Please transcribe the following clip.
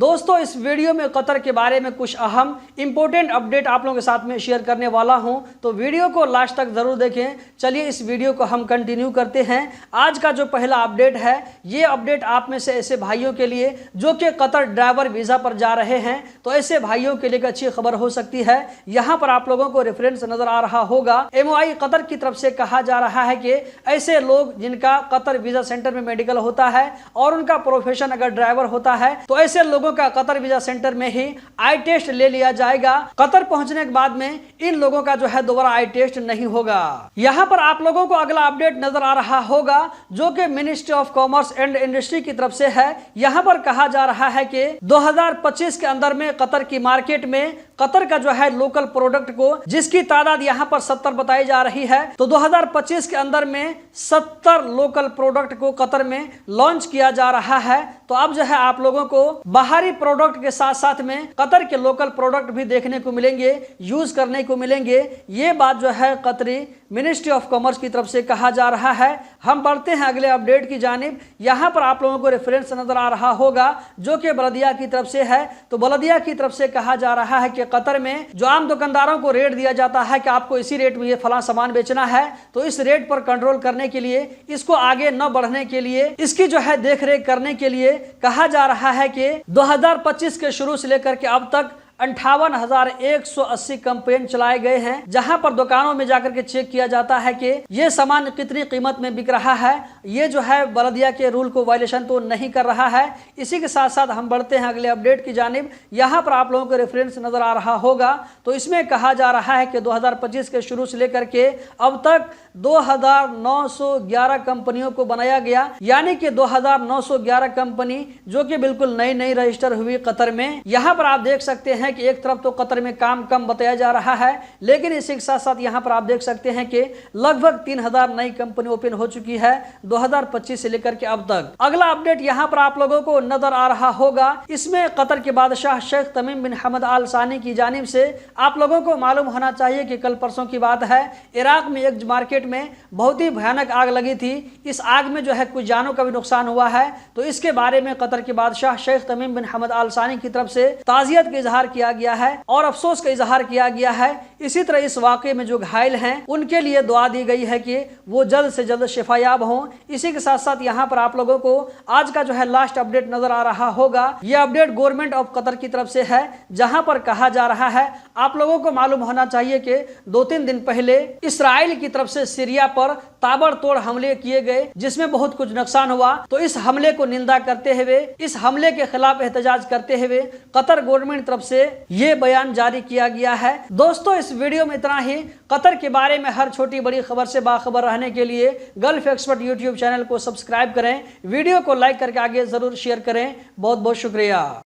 दोस्तों इस वीडियो में कतर के बारे में कुछ अहम इंपॉर्टेंट अपडेट आप लोगों के साथ में शेयर करने वाला हूं, तो वीडियो को लास्ट तक जरूर देखें। चलिए इस वीडियो को हम कंटिन्यू करते हैं। आज का जो पहला अपडेट है, ये अपडेट आप में से ऐसे भाइयों के लिए जो कि कतर ड्राइवर वीजा पर जा रहे हैं, तो ऐसे भाइयों के लिए एक अच्छी खबर हो सकती है। यहां पर आप लोगों को रेफरेंस नजर आ रहा होगा, MOI कतर की तरफ से कहा जा रहा है कि ऐसे लोग जिनका कतर वीजा सेंटर में मेडिकल होता है और उनका प्रोफेशन अगर ड्राइवर होता है, तो ऐसे लोगों का कतर वीजा सेंटर में ही आई टेस्ट ले लिया जाएगा। कतर पहुंचने के बाद में इन लोगों का जो है दोबारा आई टेस्ट नहीं होगा। यहां पर आप लोगों को अगला अपडेट नजर आ रहा होगा जो कि ministry of commerce and industry की तरफ से है। यहां पर कहा जा रहा है कि 2025 के अंदर में कतर की मार्केट में कतर का जो है लोकल प्रोडक्ट को, जिसकी तादाद यहां पर 70 बताई जा रही है, तो 2025 के अंदर में 70 लोकल प्रोडक्ट को कतर में लॉन्च किया जा रहा है। तो अब जो है आप लोगों को बाहरी प्रोडक्ट के साथ साथ में कतर के लोकल प्रोडक्ट भी देखने को मिलेंगे, यूज करने को मिलेंगे। ये बात जो है कतरी मिनिस्ट्री ऑफ कॉमर्स की तरफ से कहा जा रहा है। हम बढ़ते हैं अगले अपडेट की जानिब। यहां पर आप लोगों को रेफरेंस नजर आ रहा होगा जो कि बलदिया की तरफ से है। तो बलदिया की तरफ से कहा जा रहा है कि कतर में जो आम दुकानदारों को रेट दिया जाता है कि आपको इसी रेट में ये फला सामान बेचना है, तो इस रेट पर कंट्रोल करने के लिए, इसको आगे न बढ़ने के लिए, इसकी जो है देखरेख करने के लिए कहा जा रहा है कि 2025 के शुरू से लेकर के अब तक 58,180 कैंपेन चलाए गए हैं, जहां पर दुकानों में जाकर के चेक किया जाता है कि ये सामान कितनी कीमत में बिक रहा है। ये जो है बलदिया के रूल को वायलेशन तो नहीं कर रहा है। इसी के साथ साथ हम बढ़ते हैं अगले अपडेट की जानिब। यहां पर आप लोगों को रेफरेंस नजर आ रहा होगा, तो इसमें कहा जा रहा है कि 2025 के शुरू से लेकर के अब तक 2,911 कंपनियों को बनाया गया, यानी कि 2,911 कंपनी जो कि बिल्कुल नई नई रजिस्टर हुई कतर में। यहां पर आप देख सकते हैं कि एक तरफ तो कतर में काम कम बताया जा रहा है, लेकिन इसी के साथ साथ यहां पर आप देख सकते हैं कि लगभग 3,000 नई कंपनी ओपन हो चुकी है 2025 से लेकर के अब तक। अगला अपडेट यहां पर आप लोगों को नजर आ रहा होगा, इसमें कतर के बादशाह शेख तमीम बिन हमद आल सानी की जानिब से आप लोगों को मालूम होना चाहिए कि कल परसों की बात है, इराक में एक मार्केट में बहुत ही भयानक आग लगी थी। इस आग में जो है कुछ जानों का भी नुकसान हुआ है। तो इसके बारे में कतर के बादशाह शेख तमीम बिन हमद आल सानी की तरफ से ताजियत का इजहार किया गया है और अफसोस का इजहार किया गया है। इसी तरह इस वाकये में जो घायल हैं उनके लिए दुआ दी गई है कि वो जल्द से जल्द शिफायाब हों। इसी के साथ साथ यहाँ पर आप लोगों को आज का जो है लास्ट अपडेट नजर आ रहा होगा। ये अपडेट गवर्नमेंट ऑफ कतर की तरफ से है, जहां पर कहा जा रहा है, आप लोगों को मालूम होना चाहिए कि 2-3 दिन पहले इसराइल की तरफ से सीरिया पर ताबड़तोड़ हमले किए गए, जिसमें बहुत कुछ नुकसान हुआ। तो इस हमले को निंदा करते हुए, इस हमले के खिलाफ एहतजाज करते हुए कतर गवर्नमेंट तरफ से ये बयान जारी किया गया है। दोस्तों इस वीडियो में इतना ही। कतर के बारे में हर छोटी बड़ी खबर से बाखबर रहने के लिए गल्फ एक्सपर्ट यूट्यूब चैनल को सब्सक्राइब करें, वीडियो को लाइक करके आगे जरूर शेयर करें। बहुत बहुत शुक्रिया।